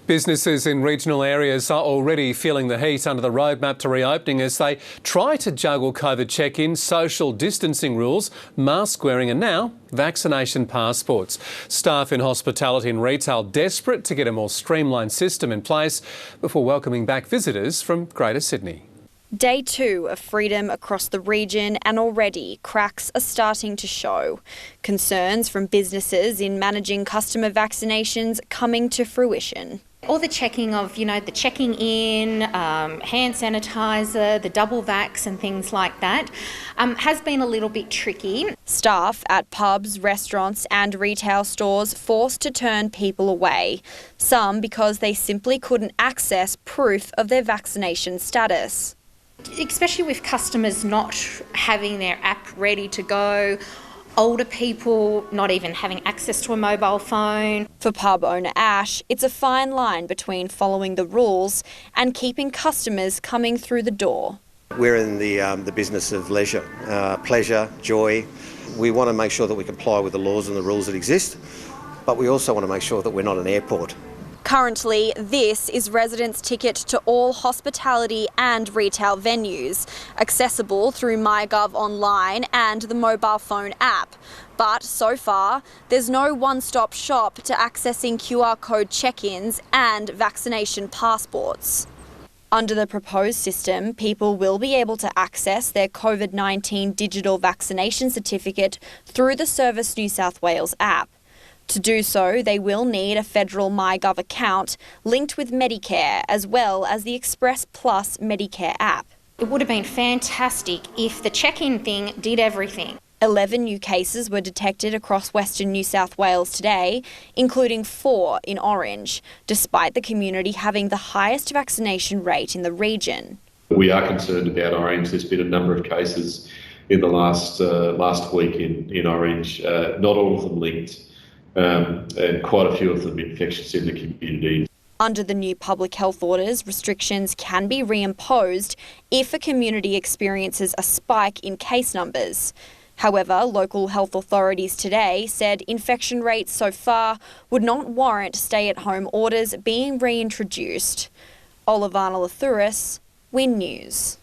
Businesses in regional areas are already feeling the heat under the roadmap to reopening as they try to juggle COVID check-ins, social distancing rules, mask wearing and now vaccination passports. Staff in hospitality and retail desperate to get a more streamlined system in place before welcoming back visitors from Greater Sydney. Day 2 of freedom across the region, and already cracks are starting to show. Concerns from businesses in managing customer vaccinations coming to fruition. All the checking of, the checking in, hand sanitizer, the double vax and things like that has been a little bit tricky. Staff at pubs, restaurants and retail stores forced to turn people away. Some because they simply couldn't access proof of their vaccination status. Especially with customers not having their app ready to go, older people not even having access to a mobile phone. For pub owner Ash, it's a fine line between following the rules and keeping customers coming through the door. We're in the business of leisure, pleasure, joy. We want to make sure that we comply with the laws and the rules that exist, but we also want to make sure that we're not an airport. Currently, this is residents' ticket to all hospitality and retail venues, accessible through MyGov Online and the mobile phone app. But so far, there's no one-stop shop to accessing QR code check-ins and vaccination passports. Under the proposed system, people will be able to access their COVID-19 digital vaccination certificate through the Service New South Wales app. To do so, they will need a federal MyGov account linked with Medicare, as well as the Express Plus Medicare app. It would have been fantastic if the check-in thing did everything. 11 new cases were detected across Western New South Wales today, including 4 in Orange, despite the community having the highest vaccination rate in the region. We are concerned about Orange. There's been a number of cases in the last week in Orange, not all of them linked. And quite a few of them infectious in the community. Under the new public health orders, restrictions can be reimposed if a community experiences a spike in case numbers. However, local health authorities today said infection rates so far would not warrant stay-at-home orders being reintroduced. Olivana Lathouris, WIN News.